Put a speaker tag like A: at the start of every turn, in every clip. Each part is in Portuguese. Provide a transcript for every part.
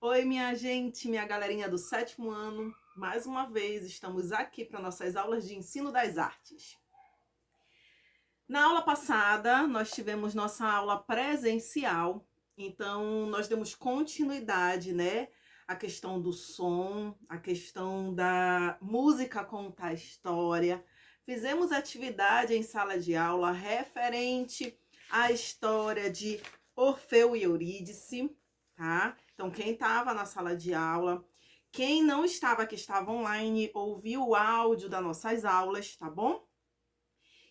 A: Oi, minha gente, minha galerinha do sétimo ano. Mais uma vez estamos aqui para nossas aulas de ensino das artes. Na aula passada, nós tivemos nossa aula presencial, então nós demos continuidade, né? A questão do som, a questão da música contar história. Fizemos atividade em sala de aula referente à história de Orfeu e Eurídice, tá? Então, quem estava na sala de aula, quem não estava, que estava online, ouviu o áudio das nossas aulas, tá bom?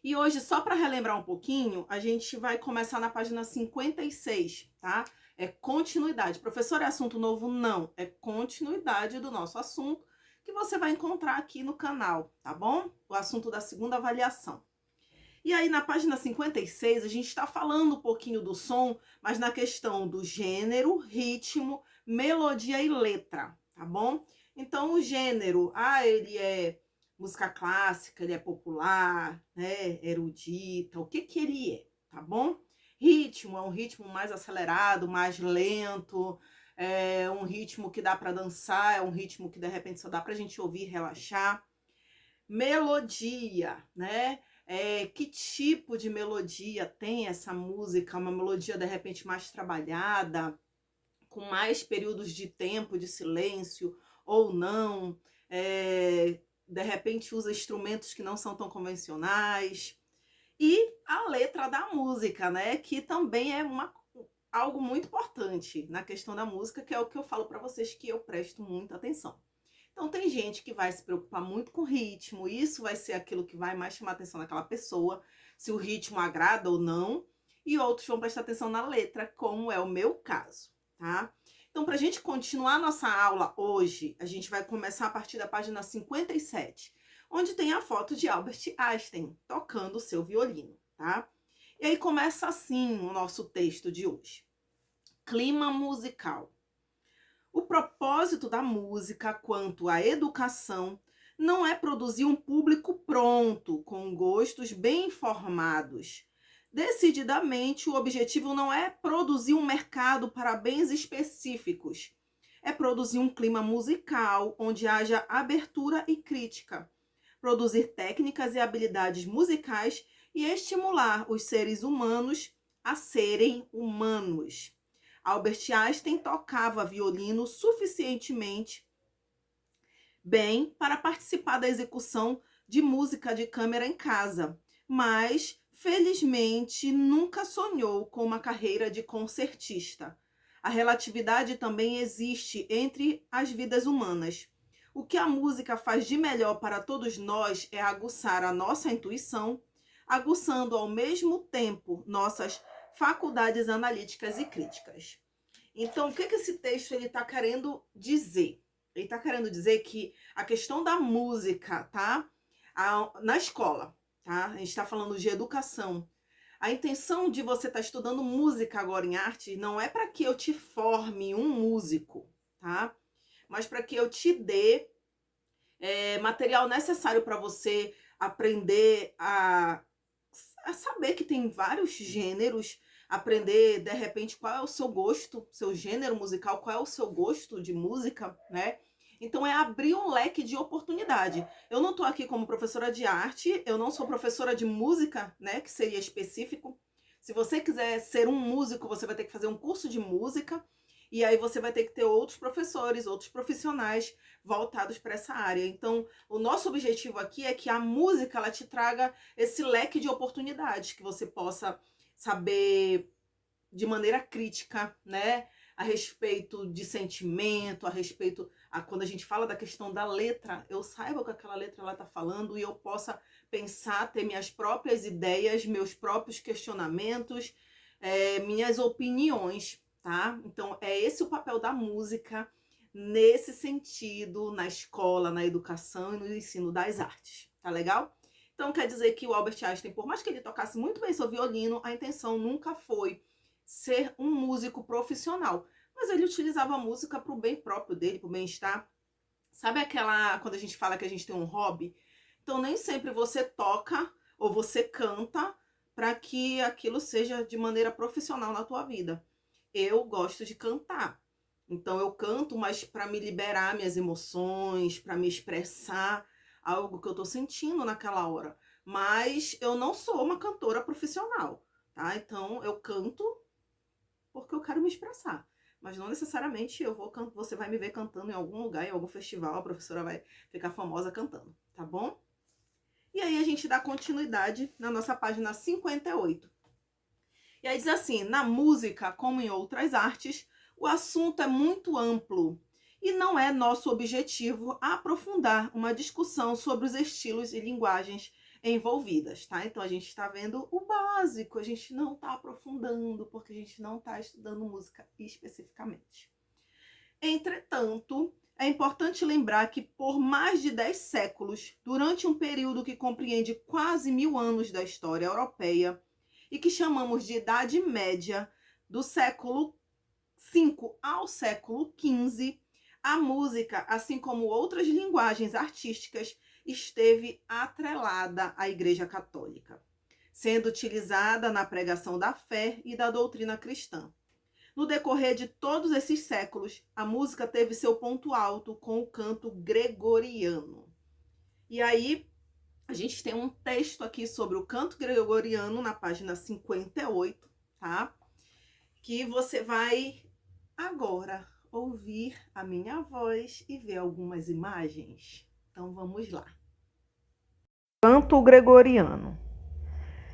A: E hoje, só para relembrar um pouquinho, a gente vai começar na página 56, tá? É continuidade. Professor, é assunto novo? Não, é continuidade do nosso assunto que você vai encontrar aqui no canal, tá bom? O assunto da segunda avaliação. E aí, na página 56, a gente está falando um pouquinho do som, mas na questão do gênero, ritmo, melodia e letra, tá bom? Então, o gênero, ele é música clássica, ele é popular, né, erudita, o que que ele é, tá bom? Ritmo, é um ritmo mais acelerado, mais lento, é um ritmo que dá para dançar, é um ritmo que de repente só dá pra gente ouvir e relaxar. Melodia, né? Que tipo de melodia tem essa música? Uma melodia de repente mais trabalhada, com mais períodos de tempo de silêncio ou não? De repente usa instrumentos que não são tão convencionais. E a letra da música, né? Que também é algo muito importante na questão da música, que é o que eu falo para vocês que eu presto muita atenção. Então tem gente que vai se preocupar muito com o ritmo, isso vai ser aquilo que vai mais chamar a atenção daquela pessoa, se o ritmo agrada ou não, e outros vão prestar atenção na letra, como é o meu caso, tá? Então, para a gente continuar a nossa aula hoje, a gente vai começar a partir da página 57, onde tem a foto de Albert Einstein tocando o seu violino, tá? E aí começa assim o nosso texto de hoje. Clima musical. O propósito da música quanto à educação não é produzir um público pronto, com gostos bem formados. Decididamente, o objetivo não é produzir um mercado para bens específicos. É produzir um clima musical onde haja abertura e crítica. Produzir técnicas e habilidades musicais e estimular os seres humanos a serem humanos. Albert Einstein tocava violino suficientemente bem para participar da execução de música de câmara em casa, mas felizmente nunca sonhou com uma carreira de concertista. A relatividade também existe entre as vidas humanas. O que a música faz de melhor para todos nós é aguçar a nossa intuição, aguçando ao mesmo tempo nossas faculdades analíticas e críticas. Então, o que esse texto está querendo dizer? Ele está querendo dizer que a questão da música, tá? Na escola, tá? A gente está falando de educação. A intenção de você estar estudando música agora em arte não é para que eu te forme um músico, tá? Mas para que eu te dê material necessário para você aprender a saber que tem vários gêneros, aprender de repente qual é o seu gosto, seu gênero musical, qual é o seu gosto de música, né? Então é abrir um leque de oportunidade. Eu não estou aqui como professora de arte, eu não sou professora de música, né, que seria específico. Se você quiser ser um músico, você vai ter que fazer um curso de música, e aí você vai ter que ter outros professores, outros profissionais voltados para essa área. Então, o nosso objetivo aqui é que a música ela te traga esse leque de oportunidades, que você possa saber de maneira crítica, né, a respeito de sentimento, a respeito quando a gente fala da questão da letra, eu saiba o que aquela letra ela tá falando e eu possa pensar, ter minhas próprias ideias, meus próprios questionamentos, minhas opiniões, tá? Então é esse o papel da música nesse sentido, na escola, na educação e no ensino das artes, tá legal? Então quer dizer que o Albert Einstein, por mais que ele tocasse muito bem seu violino, a intenção nunca foi ser um músico profissional, mas ele utilizava a música para o bem próprio dele, para o bem-estar. Sabe aquela, quando a gente fala que a gente tem um hobby? Então nem sempre você toca ou você canta para que aquilo seja de maneira profissional na tua vida. Eu gosto de cantar. Então eu canto, mas para me liberar minhas emoções, para me expressar algo que eu tô sentindo naquela hora. Mas eu não sou uma cantora profissional, tá? Então eu canto porque eu quero me expressar. Mas não necessariamente você vai me ver cantando em algum lugar, em algum festival, a professora vai ficar famosa cantando, tá bom? E aí a gente dá continuidade na nossa página 58. E aí diz assim: na música, como em outras artes, o assunto é muito amplo e não é nosso objetivo aprofundar uma discussão sobre os estilos e linguagens envolvidas, tá? Então a gente está vendo o básico, a gente não está aprofundando, porque a gente não está estudando música especificamente. Entretanto, é importante lembrar que por mais de 10 séculos, durante um período que compreende quase 1000 anos da história europeia, e que chamamos de Idade Média, do século V ao século XV, a música, assim como outras linguagens artísticas, esteve atrelada à Igreja Católica, sendo utilizada na pregação da fé e da doutrina cristã. No decorrer de todos esses séculos, a música teve seu ponto alto com o canto gregoriano. E aí, a gente tem um texto aqui sobre o canto gregoriano na página 58, tá? Que você vai agora ouvir a minha voz e ver algumas imagens. Então vamos lá. Canto gregoriano.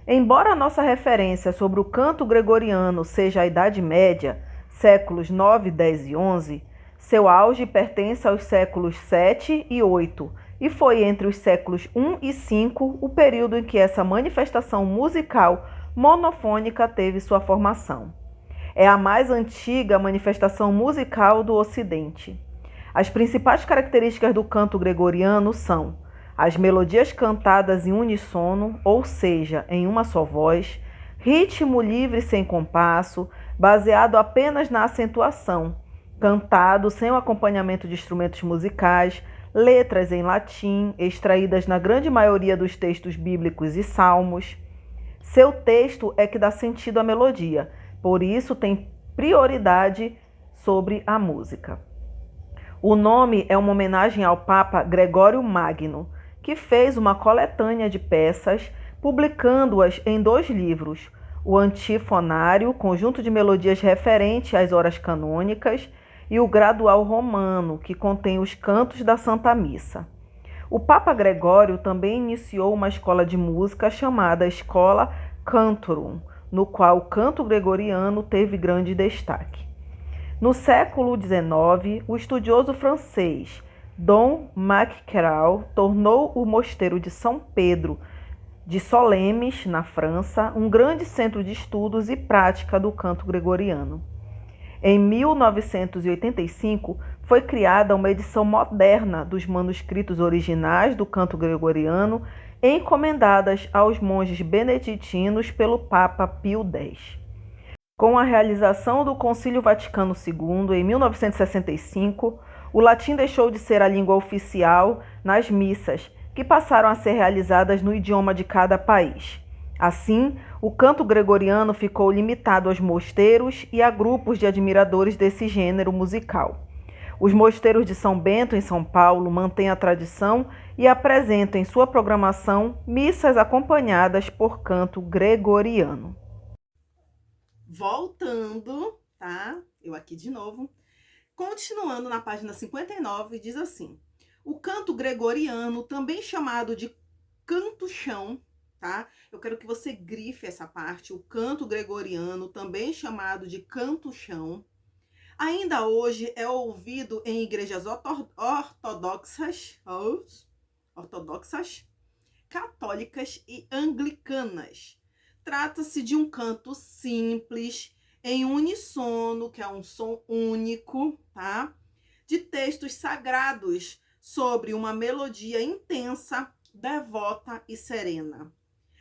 A: Embora a nossa referência sobre o canto gregoriano seja a Idade Média, séculos 9, 10 e 11, seu auge pertence aos séculos 7 e 8, e foi entre os séculos 1 e 5 o período em que essa manifestação musical monofônica teve sua formação. É a mais antiga manifestação musical do Ocidente. As principais características do canto gregoriano são as melodias cantadas em uníssono, ou seja, em uma só voz, ritmo livre sem compasso, baseado apenas na acentuação, cantado sem o acompanhamento de instrumentos musicais, letras em latim, extraídas na grande maioria dos textos bíblicos e salmos. Seu texto é que dá sentido à melodia, por isso tem prioridade sobre a música. O nome é uma homenagem ao Papa Gregório Magno, que fez uma coletânea de peças, publicando-as em 2 livros, o Antifonário, conjunto de melodias referente às horas canônicas, e o Gradual Romano, que contém os cantos da Santa Missa. O Papa Gregório também iniciou uma escola de música chamada Escola Cantorum, no qual o canto gregoriano teve grande destaque. No século XIX, o estudioso francês Dom Macquerel tornou o mosteiro de São Pedro de Solemes, na França, um grande centro de estudos e prática do canto gregoriano. Em 1985, foi criada uma edição moderna dos manuscritos originais do canto gregoriano, encomendadas aos monges beneditinos pelo Papa Pio X. Com a realização do Concílio Vaticano II, em 1965, o latim deixou de ser a língua oficial nas missas, que passaram a ser realizadas no idioma de cada país. Assim, o canto gregoriano ficou limitado aos mosteiros e a grupos de admiradores desse gênero musical. Os mosteiros de São Bento, em São Paulo, mantêm a tradição e apresentam em sua programação missas acompanhadas por canto gregoriano. Voltando, tá? Eu aqui de novo. Continuando na página 59, diz assim: o canto gregoriano, também chamado de canto-chão, tá? Eu quero que você grife essa parte. O canto gregoriano, também chamado de canto-chão, ainda hoje é ouvido em igrejas ortodoxas, católicas e anglicanas. Trata-se de um canto simples, em uníssono, que é um som único, tá? De textos sagrados sobre uma melodia intensa, devota e serena.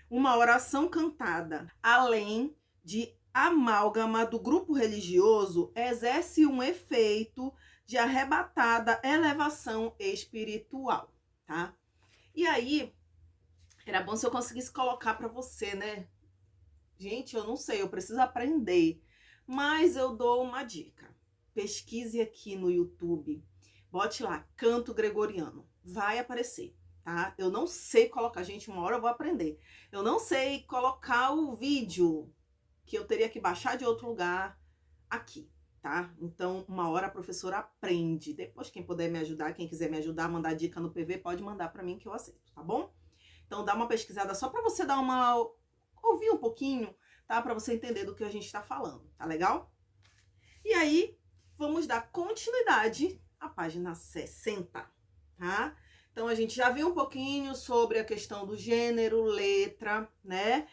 A: Uma oração cantada, além de amálgama do grupo religioso, exerce um efeito de arrebatada elevação espiritual, tá? E aí, era bom se eu conseguisse colocar para você, né? Gente, eu não sei, eu preciso aprender, mas eu dou uma dica. pesquise aqui no YouTube, bote lá, canto gregoriano, vai aparecer, tá? Eu não sei colocar, gente, uma hora eu vou aprender. Eu não sei colocar o vídeo, que eu teria que baixar de outro lugar, aqui, tá? Então, uma hora a professora aprende. Depois, quem puder me ajudar, quem quiser me ajudar, mandar dica no PV, pode mandar pra mim que eu aceito, tá bom? Então, dá uma pesquisada só pra você dar uma... ouvir um pouquinho, tá? Pra você entender do que a gente tá falando, tá legal? E aí, vamos dar continuidade à página 60, tá? Então, a gente já viu um pouquinho sobre a questão do gênero, letra, né?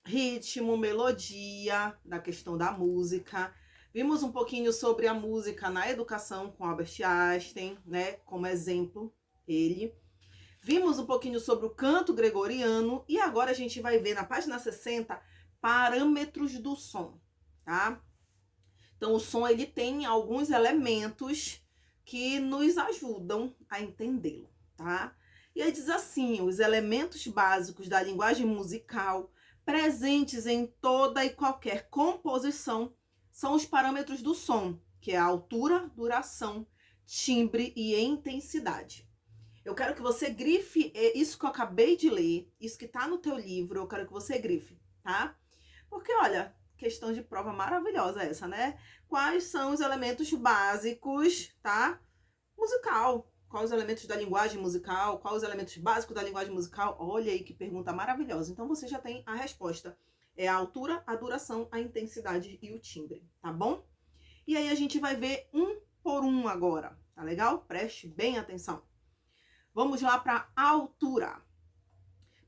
A: Ritmo, melodia, da questão da música. Vimos um pouquinho sobre a música na educação com Albert Einstein, né? Como exemplo, ele. Vimos um pouquinho sobre o canto gregoriano e agora a gente vai ver na página 60 parâmetros do som, tá? Então, o som, ele tem alguns elementos que nos ajudam a entendê-lo, tá? E aí diz assim, os elementos básicos da linguagem musical presentes em toda e qualquer composição são os parâmetros do som, que é a altura, duração, timbre e intensidade. Eu quero que você grife isso que eu acabei de ler, isso que tá no teu livro, eu quero que você grife, tá? Porque, olha, questão de prova maravilhosa essa, né? Quais são os elementos básicos, tá? Musical. Quais os elementos da linguagem musical? Quais os elementos básicos da linguagem musical? Olha aí que pergunta maravilhosa. Então, você já tem a resposta. É a altura, a duração, a intensidade e o timbre, tá bom? E aí, a gente vai ver um por um agora, tá legal? Preste bem atenção. Vamos lá para a altura.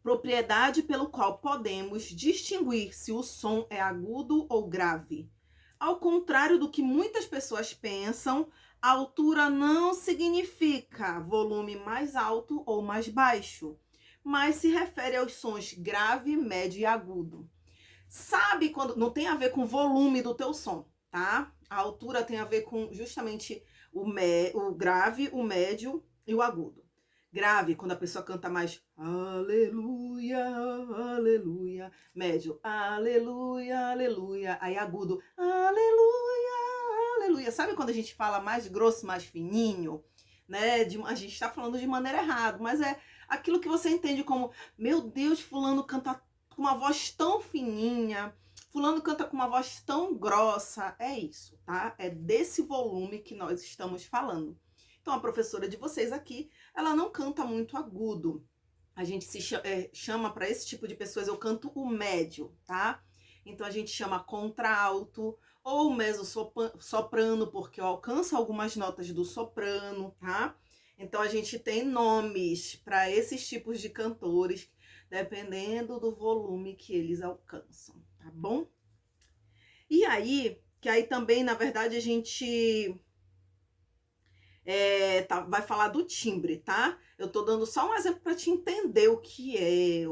A: Propriedade pelo qual podemos distinguir se o som é agudo ou grave. Ao contrário do que muitas pessoas pensam, a altura não significa volume mais alto ou mais baixo, mas se refere aos sons grave, médio e agudo. Sabe quando... Não tem a ver com o volume do teu som, tá? A altura tem a ver com justamente o grave, o médio e o agudo. Grave, quando a pessoa canta mais aleluia, aleluia. Médio, aleluia, aleluia. Aí agudo, aleluia, aleluia. Sabe quando a gente fala mais grosso, mais fininho? Né? A gente tá falando de maneira errada, mas é aquilo que você entende como, meu Deus, fulano canta com uma voz tão fininha, fulano canta com uma voz tão grossa. É isso, tá? É desse volume que nós estamos falando. Então, a professora de vocês aqui, ela não canta muito agudo. A gente chama para esse tipo de pessoas, eu canto o médio, tá? Então, a gente chama contralto ou mezzo-soprano, porque eu alcanço algumas notas do soprano, tá? Então, a gente tem nomes para esses tipos de cantores, dependendo do volume que eles alcançam, tá bom? E aí, que aí também, na verdade, a gente... vai falar do timbre, tá? Eu tô dando só um exemplo para te entender o que é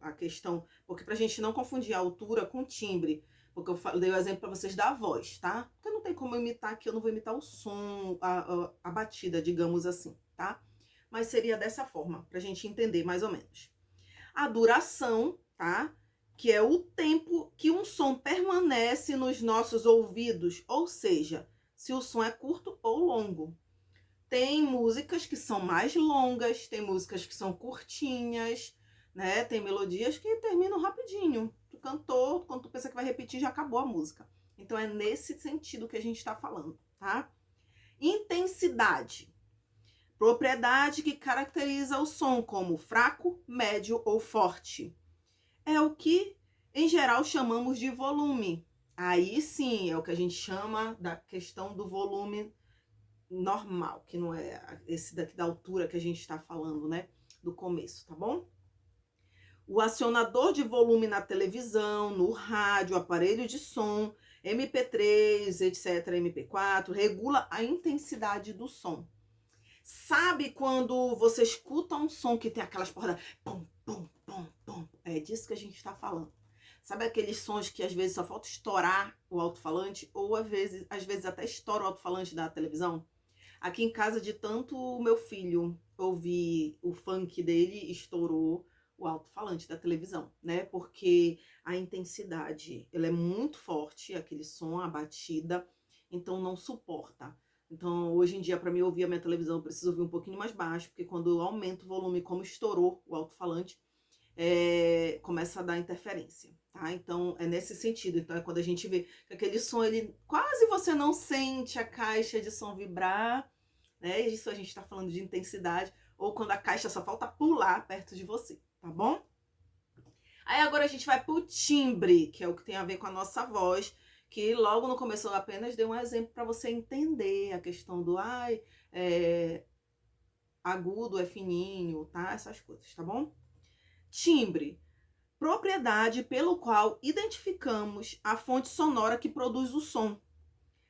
A: a questão, porque pra gente não confundir a altura com timbre, porque eu dei o exemplo para vocês da voz, tá? Porque não tem como eu imitar aqui, eu não vou imitar o som, a batida, digamos assim, tá? Mas seria dessa forma, pra gente entender mais ou menos. A duração, tá? Que é o tempo que um som permanece nos nossos ouvidos, ou seja, se o som é curto ou longo. Tem músicas que são mais longas, tem músicas que são curtinhas, né? Tem melodias que terminam rapidinho. Tu cantou, quando tu pensa que vai repetir, já acabou a música. Então, é nesse sentido que a gente está falando, tá? Intensidade. Propriedade que caracteriza o som como fraco, médio ou forte. É o que, em geral, chamamos de volume. Aí sim, é o que a gente chama da questão do volume normal, que não é esse daqui da altura que a gente está falando, né? Do começo, tá bom? O acionador de volume na televisão, no rádio, aparelho de som, MP3, etc., MP4, regula a intensidade do som. Sabe quando você escuta um som que tem aquelas porradas, pum, pum, pum, pum? É disso que a gente está falando. Sabe aqueles sons que às vezes só falta estourar o alto-falante, ou às vezes até estoura o alto-falante da televisão? Aqui em casa, de tanto o meu filho ouvir o funk dele, estourou o alto-falante da televisão, né? Porque a intensidade, ela é muito forte, aquele som, a batida, então não suporta. Então, hoje em dia, para mim ouvir a minha televisão, eu preciso ouvir um pouquinho mais baixo, porque quando eu aumento o volume, como estourou o alto-falante, começa a dar interferência, tá? Então, é nesse sentido. Então, é quando a gente vê que aquele som, ele quase você não sente a caixa de som vibrar, né? Isso a gente tá falando de intensidade, ou quando a caixa só falta pular perto de você, tá bom? Aí agora a gente vai pro timbre, que é o que tem a ver com a nossa voz, que logo no começo eu apenas dei um exemplo para você entender a questão do agudo é fininho, tá? Essas coisas, tá bom? Timbre, propriedade pelo qual identificamos a fonte sonora que produz o som.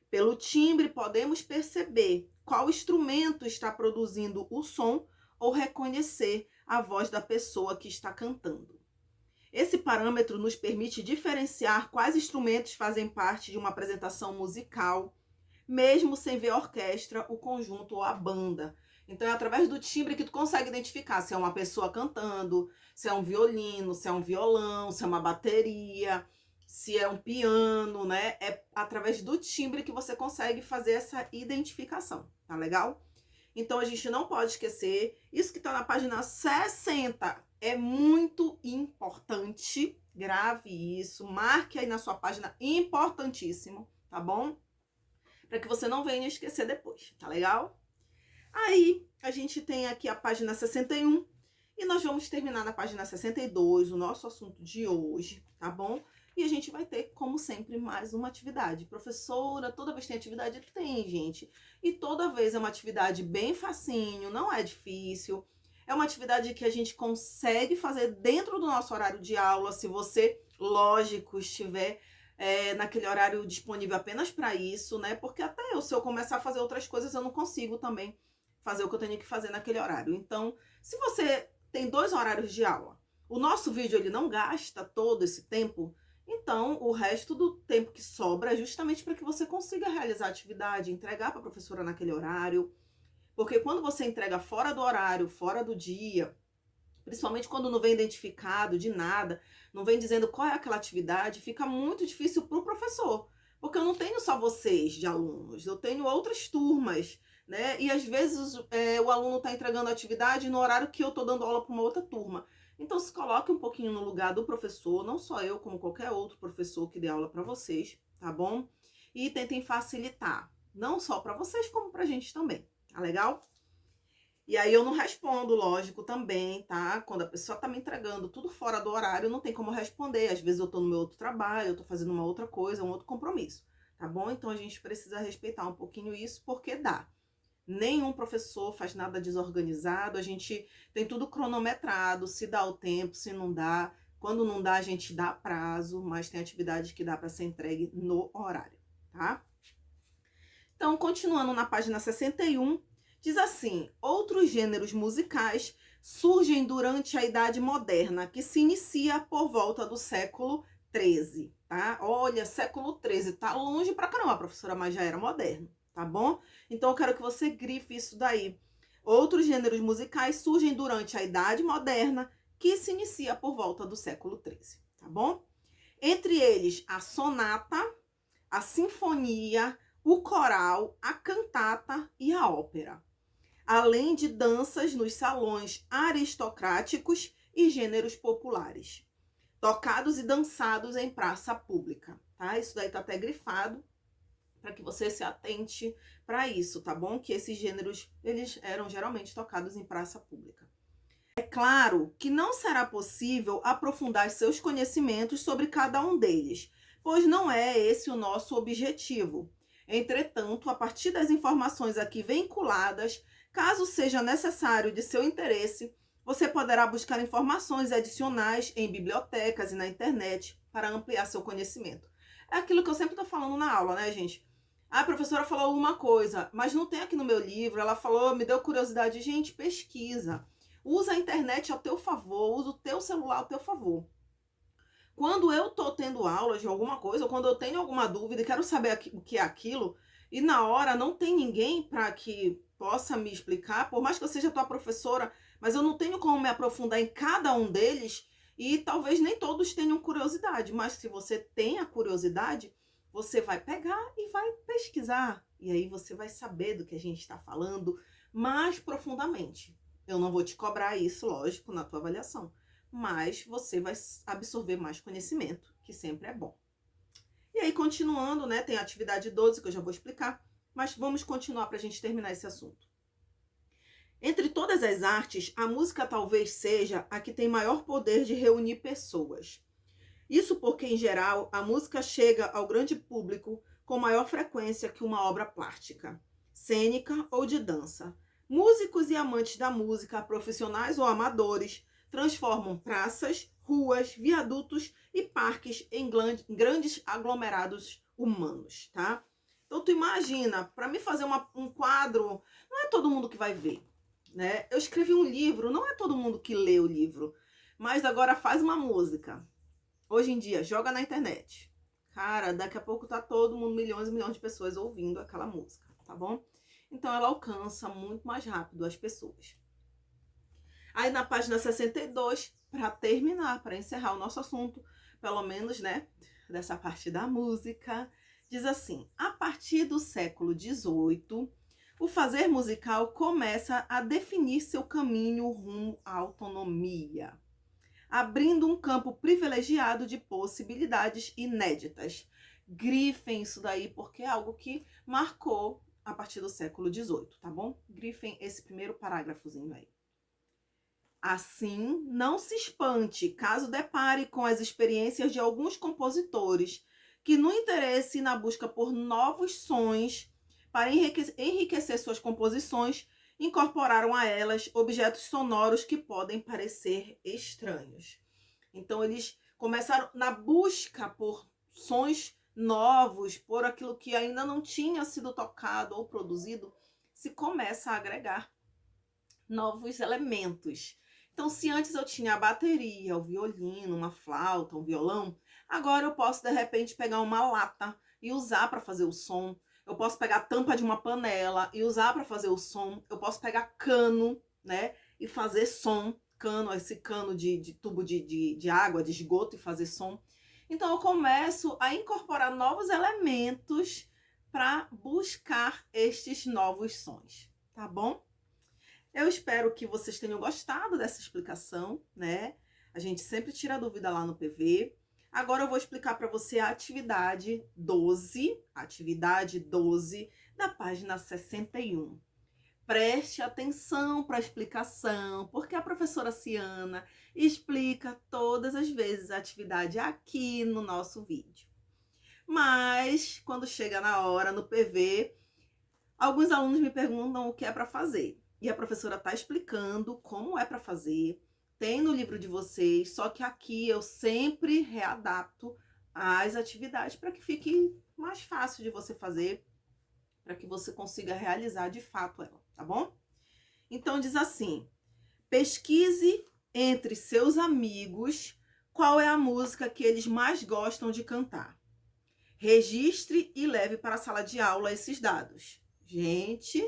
A: Pelo timbre podemos perceber qual instrumento está produzindo o som ou reconhecer a voz da pessoa que está cantando. Esse parâmetro nos permite diferenciar quais instrumentos fazem parte de uma apresentação musical, mesmo sem ver a orquestra, o conjunto ou a banda. Então é através do timbre que tu consegue identificar se é uma pessoa cantando, se é um violino, se é um violão, se é uma bateria, se é um piano, né? É através do timbre que você consegue fazer essa identificação, tá legal? Então a gente não pode esquecer, isso que tá na página 60 é muito importante, grave isso, marque aí na sua página, importantíssimo, tá bom? Para que você não venha esquecer depois, tá legal? Aí a gente tem aqui a página 61 e nós vamos terminar na página 62 o nosso assunto de hoje, tá bom? E a gente vai ter, como sempre, mais uma atividade. Professora, toda vez tem atividade? Tem, gente. E toda vez é uma atividade bem facinho, não é difícil. É uma atividade que a gente consegue fazer dentro do nosso horário de aula, se você, lógico, estiver naquele horário disponível apenas para isso, né? Porque até eu, se eu começar a fazer outras coisas, eu não consigo também fazer o que eu tenho que fazer naquele horário. Então, se você tem 2 horários de aula, o nosso vídeo ele não gasta todo esse tempo, então o resto do tempo que sobra é justamente para que você consiga realizar a atividade, entregar para a professora naquele horário. Porque quando você entrega fora do horário, fora do dia, principalmente quando não vem identificado de nada, não vem dizendo qual é aquela atividade, fica muito difícil para o professor. Porque eu não tenho só vocês de alunos, eu tenho outras turmas, né? E às vezes o aluno está entregando a atividade no horário que eu estou dando aula para uma outra turma. Então se coloque um pouquinho no lugar do professor, não só eu, como qualquer outro professor que dê aula para vocês, tá bom? E tentem facilitar, não só para vocês, como para a gente também, tá legal? E aí eu não respondo, lógico, também, tá? Quando a pessoa tá me entregando tudo fora do horário, não tem como responder. Às vezes eu tô no meu outro trabalho, eu tô fazendo uma outra coisa, um outro compromisso, tá bom? Então a gente precisa respeitar um pouquinho isso, porque dá. Nenhum professor faz nada desorganizado, a gente tem tudo cronometrado, se dá o tempo, se não dá. Quando não dá, a gente dá prazo, mas tem atividade que dá para ser entregue no horário, tá? Então, continuando na página 61, diz assim: outros gêneros musicais surgem durante a Idade Moderna, que se inicia por volta do século XIII, tá? Olha, século XIII, tá longe pra caramba, professora, mas já era moderno, tá bom? Então, eu quero que você grife isso daí. Outros gêneros musicais surgem durante a Idade Moderna, que se inicia por volta do século XIII, tá bom? Entre eles, a sonata, a sinfonia, o coral, a cantata e a ópera, além de danças nos salões aristocráticos e gêneros populares, tocados e dançados em praça pública, tá? Isso daí tá até grifado para que você se atente para isso, tá bom? Que esses gêneros, eles eram geralmente tocados em praça pública. É claro que não será possível aprofundar seus conhecimentos sobre cada um deles, pois não é esse o nosso objetivo. Entretanto, a partir das informações aqui vinculadas, caso seja necessário de seu interesse, você poderá buscar informações adicionais em bibliotecas e na internet para ampliar seu conhecimento. É aquilo que eu sempre estou falando na aula, né, gente? A professora falou uma coisa, mas não tem aqui no meu livro, ela falou, me deu curiosidade. Gente, pesquisa. Usa a internet ao teu favor, usa o teu celular ao teu favor. Quando eu tô tendo aula de alguma coisa, ou quando eu tenho alguma dúvida e quero saber o que é aquilo, e na hora não tem ninguém para que possa me explicar, por mais que eu seja tua professora, mas eu não tenho como me aprofundar em cada um deles e talvez nem todos tenham curiosidade, mas se você tem a curiosidade, você vai pegar e vai pesquisar. E aí você vai saber do que a gente está falando mais profundamente. Eu não vou te cobrar isso, lógico, na tua avaliação, mas você vai absorver mais conhecimento, que sempre é bom. E aí, continuando, né, tem a atividade 12, que eu já vou explicar, mas vamos continuar para a gente terminar esse assunto. Entre todas as artes, a música talvez seja a que tem maior poder de reunir pessoas. Isso porque, em geral, a música chega ao grande público com maior frequência que uma obra plástica, cênica ou de dança. Músicos e amantes da música, profissionais ou amadores, transformam praças, ruas, viadutos e parques em grandes aglomerados humanos, tá? Então, tu imagina, para mim fazer um quadro, não é todo mundo que vai ver, né? Eu escrevi um livro, não é todo mundo que lê o livro, mas agora faz uma música. Hoje em dia, joga na internet. Cara, daqui a pouco tá todo mundo, milhões e milhões de pessoas ouvindo aquela música, tá bom? Então ela alcança muito mais rápido as pessoas. Aí na página 62, para terminar, para encerrar o nosso assunto, pelo menos, né, dessa parte da música, diz assim: a partir do século XVIII, o fazer musical começa a definir seu caminho rumo à autonomia, abrindo um campo privilegiado de possibilidades inéditas. Grifem isso daí, porque é algo que marcou a partir do século XVIII, tá bom? Grifem esse primeiro parágrafozinho aí. Assim, não se espante caso depare com as experiências de alguns compositores que, no interesse e na busca por novos sons para enriquecer suas composições, incorporaram a elas objetos sonoros que podem parecer estranhos. Então, eles começaram na busca por sons novos, por aquilo que ainda não tinha sido tocado ou produzido, se começa a agregar novos elementos. Então, se antes eu tinha a bateria, o violino, uma flauta, um violão, agora eu posso, de repente, pegar uma lata e usar para fazer o som. Eu posso pegar a tampa de uma panela e usar para fazer o som. Eu posso pegar cano, né, e fazer som. Cano, esse cano de tubo de água, de esgoto, e fazer som. Então, eu começo a incorporar novos elementos para buscar estes novos sons, tá bom? Eu espero que vocês tenham gostado dessa explicação, né? A gente sempre tira dúvida lá no PV. Agora eu vou explicar para você a atividade 12, da página 61. Preste atenção para a explicação, porque a professora Ciana explica todas as vezes a atividade aqui no nosso vídeo. Mas, quando chega na hora, no PV, alguns alunos me perguntam o que é para fazer. E a professora está explicando como é para fazer. Tem no livro de vocês, só que aqui eu sempre readapto as atividades para que fique mais fácil de você fazer, para que você consiga realizar de fato ela, tá bom? Então diz assim: pesquise entre seus amigos qual é a música que eles mais gostam de cantar. Registre e leve para a sala de aula esses dados. Gente,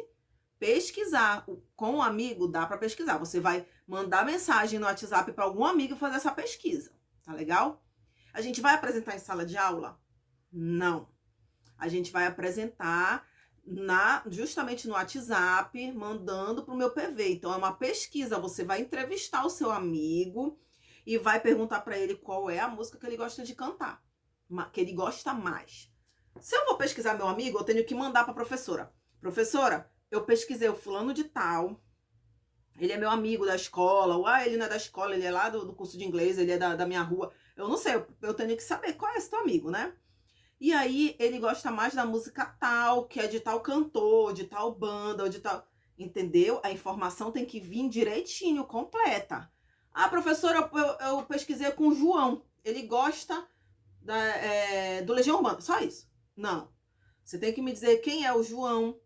A: pesquisar com um amigo dá para pesquisar. Você vai mandar mensagem no WhatsApp para algum amigo fazer essa pesquisa. Tá legal? A gente vai apresentar em sala de aula? Não. A gente vai apresentar justamente no WhatsApp, mandando para o meu PV. Então, é uma pesquisa. Você vai entrevistar o seu amigo e vai perguntar para ele qual é a música que ele gosta de cantar, que ele gosta mais. Se eu vou pesquisar meu amigo, eu tenho que mandar para a professora. Professora, eu pesquisei o fulano de tal, ele é meu amigo da escola, ou ele não é da escola, ele é lá do curso de inglês, ele é da minha rua. Eu não sei, eu tenho que saber qual é esse teu amigo, né? E aí ele gosta mais da música tal, que é de tal cantor, de tal banda, ou de tal... Entendeu? A informação tem que vir direitinho, completa. Ah, professora, eu pesquisei com o João, ele gosta do Legião Urbana, só isso. Não. Você tem que me dizer quem é o João,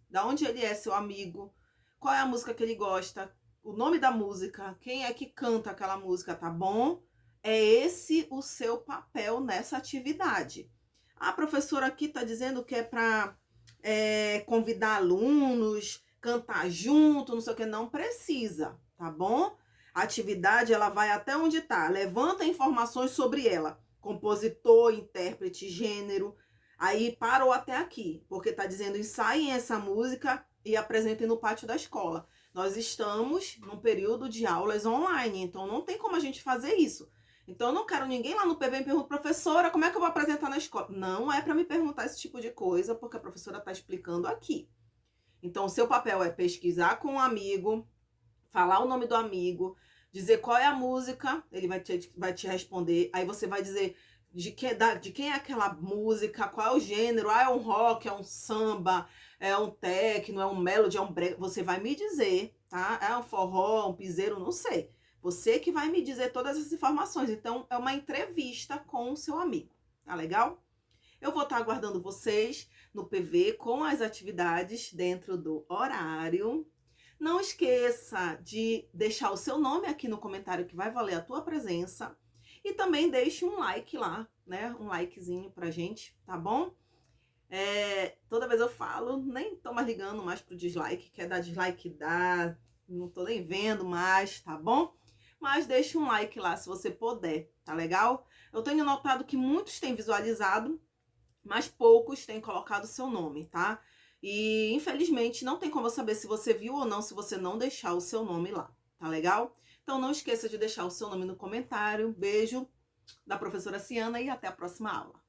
A: da onde ele é seu amigo, qual é a música que ele gosta, o nome da música, quem é que canta aquela música, tá bom? É esse o seu papel nessa atividade. A professora aqui tá dizendo que é para convidar alunos, cantar junto, não sei o que, não precisa, tá bom? A atividade, ela vai até onde tá, levanta informações sobre ela, compositor, intérprete, gênero, aí parou até aqui, porque tá dizendo ensaiem essa música e apresentem no pátio da escola. Nós estamos num período de aulas online, então não tem como a gente fazer isso. Então eu não quero ninguém lá no PV me perguntar, professora, como é que eu vou apresentar na escola? Não é para me perguntar esse tipo de coisa, porque a professora está explicando aqui. Então o seu papel é pesquisar com um amigo, falar o nome do amigo, dizer qual é a música, ele vai te responder, aí você vai dizer de quem é aquela música, qual é o gênero, é um rock, é um samba, é um techno, é um melody, é um brega, você vai me dizer, tá? É um forró, um piseiro, não sei. Você que vai me dizer todas essas informações. Então, é uma entrevista com o seu amigo, tá legal? Eu vou estar aguardando vocês no PV com as atividades dentro do horário. Não esqueça de deixar o seu nome aqui no comentário que vai valer a tua presença. E também deixe um like lá, né? Um likezinho pra gente, tá bom? Toda vez eu falo, nem tô mais ligando mais pro dislike. Quer dar dislike, dá. Não tô nem vendo mais, tá bom? Mas deixe um like lá se você puder, tá legal? Eu tenho notado que muitos têm visualizado, mas poucos têm colocado seu nome, tá? E infelizmente não tem como eu saber se você viu ou não se você não deixar o seu nome lá, tá legal? Então não esqueça de deixar o seu nome no comentário. Beijo da professora Ciana e até a próxima aula.